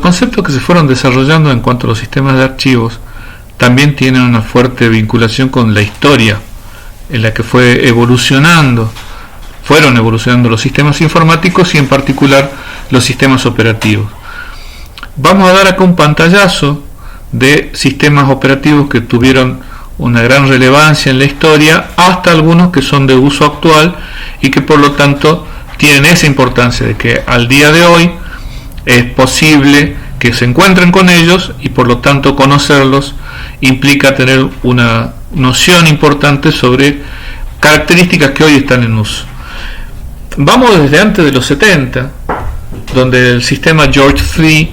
conceptos que se fueron desarrollando en cuanto a los sistemas de archivos también tienen una fuerte vinculación con la historia en la que fueron evolucionando los sistemas informáticos y en particular los sistemas operativos. Vamos a dar acá un pantallazo de sistemas operativos que tuvieron una gran relevancia en la historia, hasta algunos que son de uso actual y que por lo tanto tienen esa importancia de que al día de hoy es posible que se encuentren con ellos y por lo tanto conocerlos implica tener una noción importante sobre características que hoy están en uso. Vamos desde antes de los 70, donde el sistema George III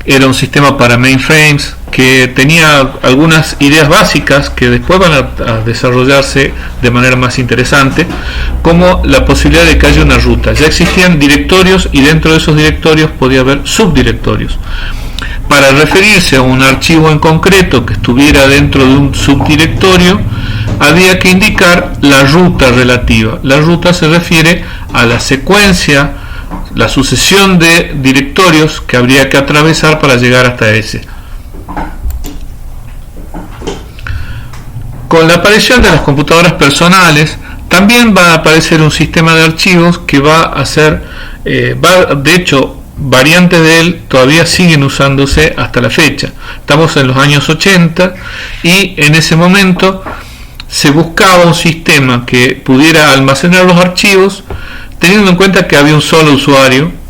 era un sistema para mainframes que tenía algunas ideas básicas que después van a desarrollarse de manera más interesante, como la posibilidad de que haya una ruta. Ya existían directorios y dentro de esos directorios podía haber subdirectorios. Para referirse a un archivo en concreto que estuviera dentro de un subdirectorio, había que indicar la ruta relativa. La ruta se refiere a la secuencia, la sucesión de directorios que habría que atravesar para llegar hasta ese. Con la aparición de las computadoras personales también va a aparecer un sistema de archivos que va a ser, de hecho, variantes de él todavía siguen usándose hasta la fecha. Estamos en los años 80 y en ese momento se buscaba un sistema que pudiera almacenar los archivos teniendo en cuenta que había un solo usuario.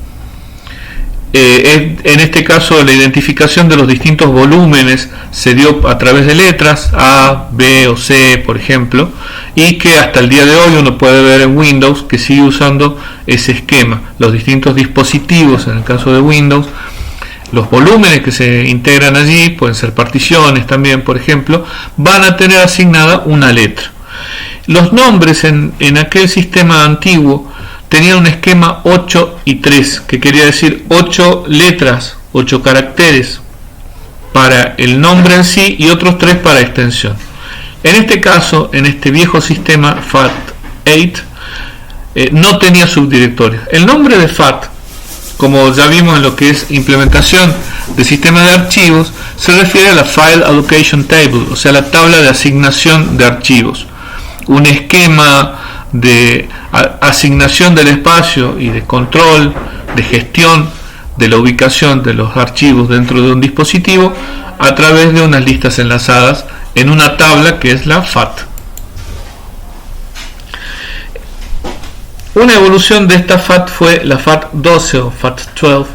En este caso la identificación de los distintos volúmenes se dio a través de letras A, B o C, por ejemplo, y que hasta el día de hoy uno puede ver en Windows que sigue usando ese esquema. Los distintos dispositivos, en el caso de Windows, los volúmenes que se integran allí, pueden ser particiones también, por ejemplo, van a tener asignada una letra. Los nombres en aquel sistema antiguo tenían un esquema 8 y 3, que quería decir 8 letras, 8 caracteres para el nombre en sí y otros 3 para extensión. En este caso, en este viejo sistema FAT8, no tenía subdirectorios. El nombre de FAT, como ya vimos en lo que es implementación de sistemas de archivos, se refiere a la File Allocation Table, o sea, la tabla de asignación de archivos. Un esquema de asignación del espacio y de control, de gestión de la ubicación de los archivos dentro de un dispositivo a través de unas listas enlazadas en una tabla que es la FAT. Una evolución de esta FAT fue la FAT12 o FAT12,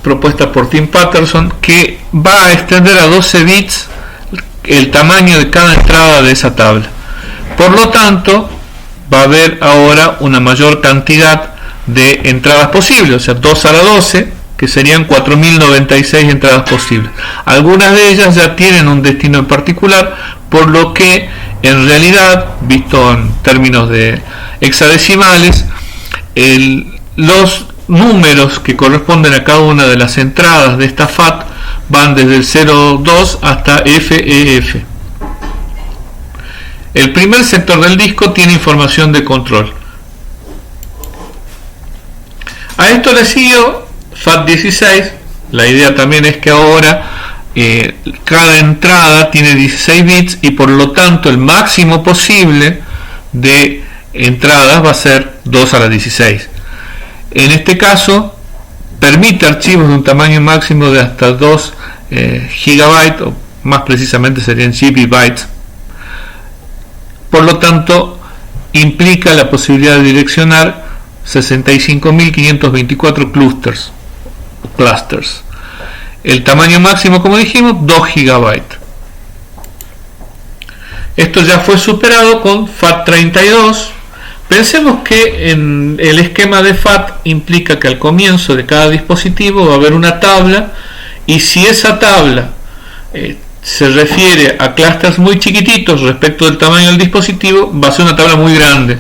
propuesta por Tim Patterson, que va a extender a 12 bits el tamaño de cada entrada de esa tabla. Por lo tanto, va a haber ahora una mayor cantidad de entradas posibles, o sea, 2 a la 12, que serían 4096 entradas posibles. Algunas de ellas ya tienen un destino en particular, por lo que en realidad, visto en términos de hexadecimales, los números que corresponden a cada una de las entradas de esta FAT van desde el 02 hasta FEF. El primer sector del disco tiene información de control. A esto le siguió FAT16. La idea también es que ahora cada entrada tiene 16 bits y por lo tanto el máximo posible de entradas va a ser 2 a la 16. En este caso permite archivos de un tamaño máximo de hasta 2 GB, o más precisamente serían GB. Por lo tanto, implica la posibilidad de direccionar 65.524 clusters. El tamaño máximo, como dijimos, 2 GB. Esto ya fue superado con FAT32. Pensemos que en el esquema de FAT implica que al comienzo de cada dispositivo va a haber una tabla, y si esa tabla se refiere a clústeres muy chiquititos respecto del tamaño del dispositivo, va a ser una tabla muy grande.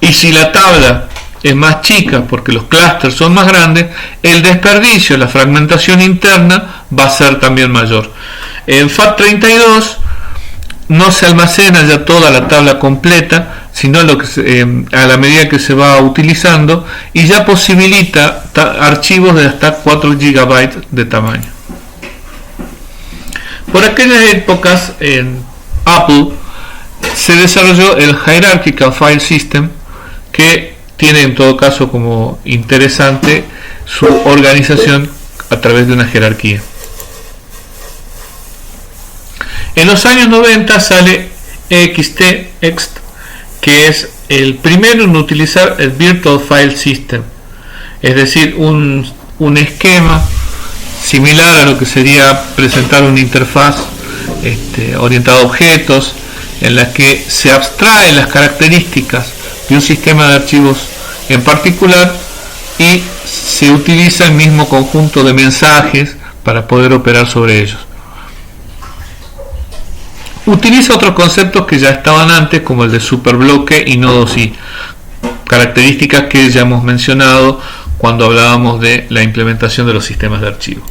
Y si la tabla es más chica porque los clústeres son más grandes, el desperdicio, la fragmentación interna va a ser también mayor. En FAT32 no se almacena ya toda la tabla completa, sino a la medida que se va utilizando, y ya posibilita archivos de hasta 4 GB de tamaño. Por aquellas épocas en Apple se desarrolló el Hierarchical File System, que tiene en todo caso como interesante su organización a través de una jerarquía. En los años 90 sale EXT, que es el primero en utilizar el Virtual File System, es decir, un esquema similar a lo que sería presentar una interfaz orientada a objetos, en la que se abstraen las características de un sistema de archivos en particular y se utiliza el mismo conjunto de mensajes para poder operar sobre ellos. Utiliza otros conceptos que ya estaban antes, como el de superbloque y nodos I, características que ya hemos mencionado cuando hablábamos de la implementación de los sistemas de archivos.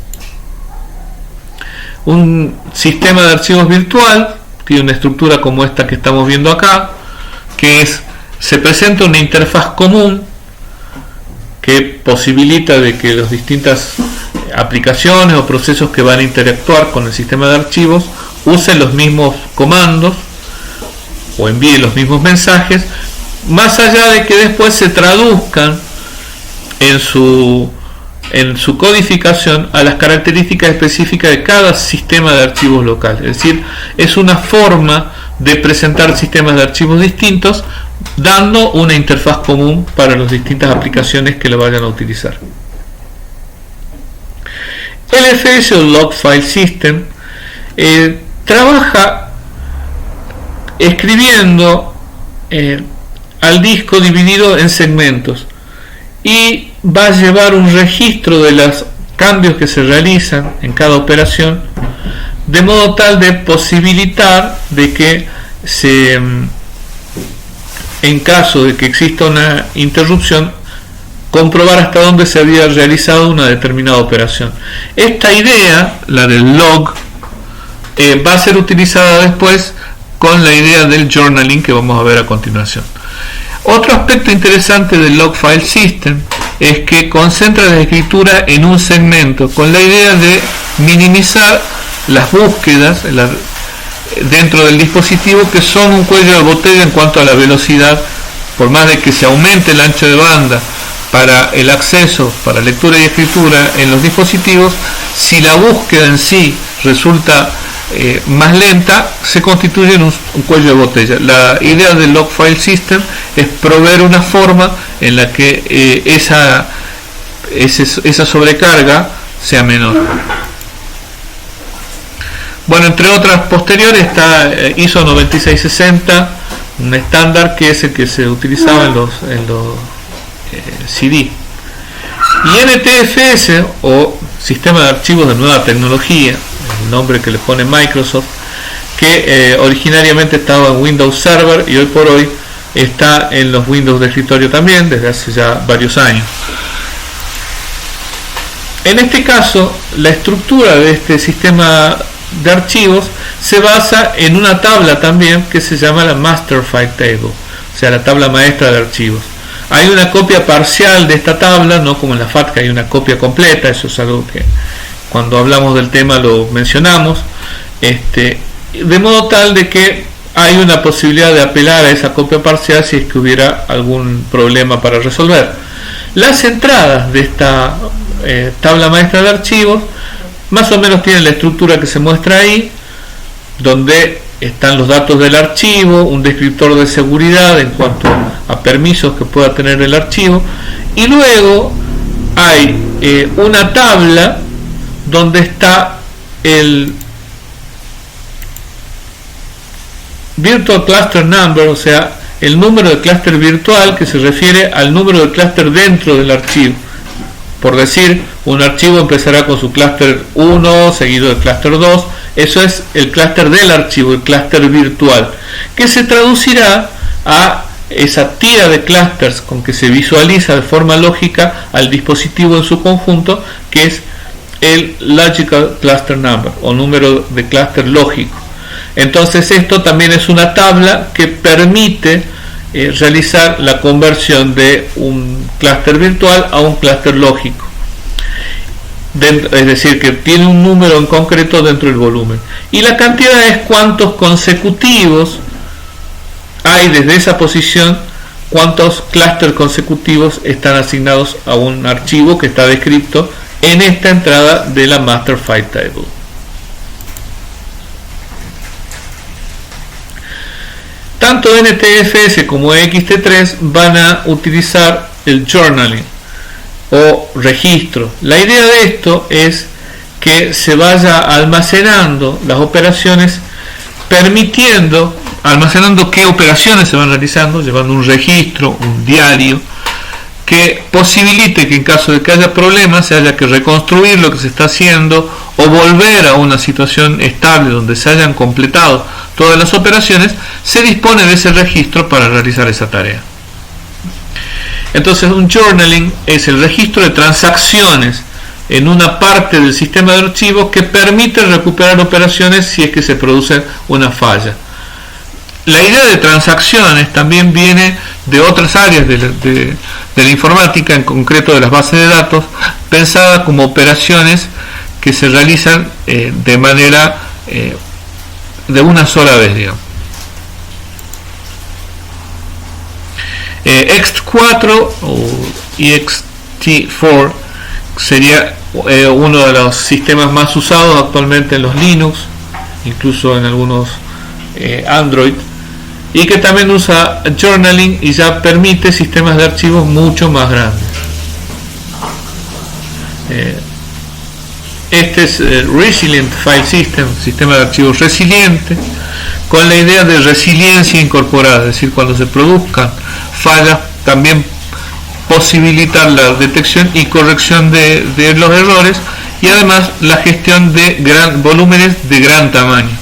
Un sistema de archivos virtual tiene una estructura como esta que estamos viendo acá, que se presenta una interfaz común que posibilita de que las distintas aplicaciones o procesos que van a interactuar con el sistema de archivos usen los mismos comandos o envíen los mismos mensajes, más allá de que después se traduzcan en su codificación a las características específicas de cada sistema de archivos local. Es decir, es una forma de presentar sistemas de archivos distintos, dando una interfaz común para las distintas aplicaciones que lo vayan a utilizar. LFS o Log File System trabaja escribiendo al disco dividido en segmentos y va a llevar un registro de los cambios que se realizan en cada operación, de modo tal de posibilitar de que en caso de que exista una interrupción, comprobar hasta dónde se había realizado una determinada operación. Esta idea, la del log, va a ser utilizada después con la idea del journaling que vamos a ver a continuación. Otro aspecto interesante del Log File System es que concentra la escritura en un segmento, con la idea de minimizar las búsquedas dentro del dispositivo, que son un cuello de botella en cuanto a la velocidad. Por más de que se aumente el ancho de banda para el acceso, para lectura y escritura en los dispositivos, si la búsqueda en sí resulta más lenta, se constituye en un cuello de botella. La idea del Log File System es proveer una forma en la que esa sobrecarga sea menor. Bueno, entre otras posteriores está ISO 9660, un estándar que es el que se utilizaba en los CD. Y NTFS, o Sistema de Archivos de Nueva Tecnología, el nombre que le pone Microsoft, que originariamente estaba en Windows Server y hoy por hoy está en los Windows de escritorio también desde hace ya varios años. En este caso, la estructura de este sistema de archivos se basa en una tabla también que se llama la Master File Table, o sea, la tabla maestra de archivos. Hay una copia parcial de esta tabla, no como en la FATCA hay una copia completa, eso es algo que cuando hablamos del tema lo mencionamos, de modo tal de que hay una posibilidad de apelar a esa copia parcial si es que hubiera algún problema para resolver. Las entradas de esta tabla maestra de archivos más o menos tienen la estructura que se muestra ahí, donde están los datos del archivo, un descriptor de seguridad en cuanto a permisos que pueda tener el archivo, y luego hay una tabla donde está el Virtual Cluster Number, o sea, el número de clúster virtual, que se refiere al número de clúster dentro del archivo. Por decir, un archivo empezará con su clúster 1, seguido del clúster 2, eso es el clúster del archivo, el clúster virtual, que se traducirá a esa tira de clústeres con que se visualiza de forma lógica al dispositivo en su conjunto, que es el Logical Cluster Number, o número de clúster lógico. Entonces esto también es una tabla que permite realizar la conversión de un clúster virtual a un clúster lógico. Es decir, que tiene un número en concreto dentro del volumen. Y la cantidad es cuántos consecutivos hay desde esa posición, cuántos clústeres consecutivos están asignados a un archivo que está descrito en esta entrada de la Master File Table. Tanto NTFS como XT3 van a utilizar el journaling o registro. La idea de esto es que se vaya almacenando las operaciones, almacenando qué operaciones se van realizando, llevando un registro, un diario, que posibilite que en caso de que haya problemas se haya que reconstruir lo que se está haciendo o volver a una situación estable donde se hayan completado todas las operaciones. Se dispone de ese registro para realizar esa tarea. Entonces, un journaling es el registro de transacciones en una parte del sistema de archivos que permite recuperar operaciones si es que se produce una falla. La idea de transacciones también viene de otras áreas de la informática, en concreto de las bases de datos, pensadas como operaciones que se realizan de manera de una sola vez, digamos. ext4 o ext4 sería uno de los sistemas más usados actualmente en los Linux, incluso en algunos Android, y que también usa journaling y ya permite sistemas de archivos mucho más grandes. Este es el Resilient File System, sistema de archivos resiliente, con la idea de resiliencia incorporada, es decir, cuando se produzcan fallas, también posibilitar la detección y corrección de los errores, y además la gestión de volúmenes de gran tamaño.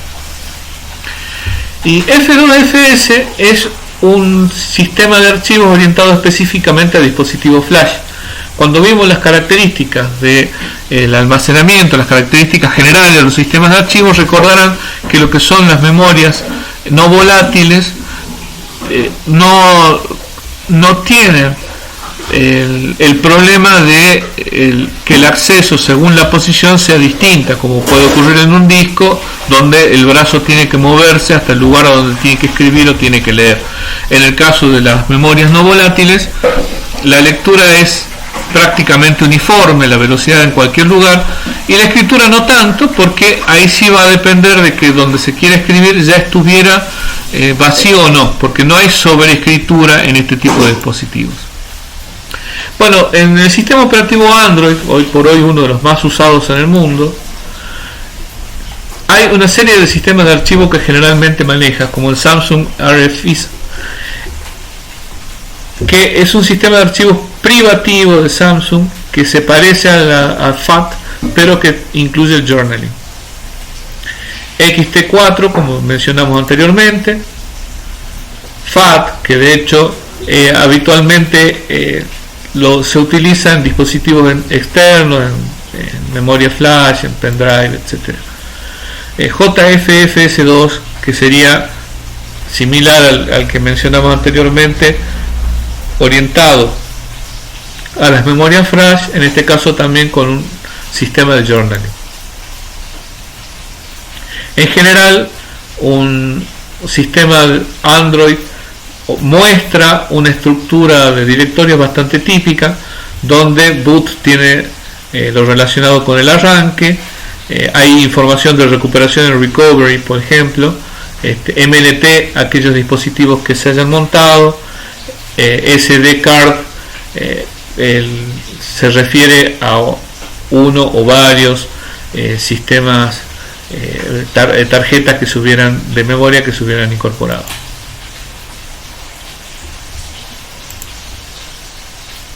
Y F2FS es un sistema de archivos orientado específicamente a dispositivos flash. Cuando vimos las características del almacenamiento, las características generales de los sistemas de archivos, recordarán que lo que son las memorias no volátiles no tienen el problema de que el acceso según la posición sea distinta, como puede ocurrir en un disco donde el brazo tiene que moverse hasta el lugar donde tiene que escribir o tiene que leer. En el caso de las memorias no volátiles, la lectura es prácticamente uniforme, la velocidad en cualquier lugar, y la escritura no tanto, porque ahí sí va a depender de que donde se quiera escribir ya estuviera vacío o no, porque no hay sobreescritura en este tipo de dispositivos. Bueno, en el sistema operativo Android, hoy por hoy uno de los más usados en el mundo, hay una serie de sistemas de archivo que generalmente maneja, como el Samsung RFIS, que es un sistema de archivos privativo de Samsung que se parece a FAT, pero que incluye el journaling. XT4, como mencionamos anteriormente, FAT, que de hecho habitualmente se utiliza en dispositivos externos, en memoria flash, en pendrive, etc. JFFS2, que sería similar al que mencionamos anteriormente, orientado a las memorias flash, en este caso también con un sistema de journaling. En general, un sistema de Android muestra una estructura de directorios bastante típica, donde boot tiene lo relacionado con el arranque, hay información de recuperación en recovery, por ejemplo, MLT, aquellos dispositivos que se hayan montado, SD card, se refiere a uno o varios sistemas, tarjetas que se hubieran de memoria que se hubieran incorporado.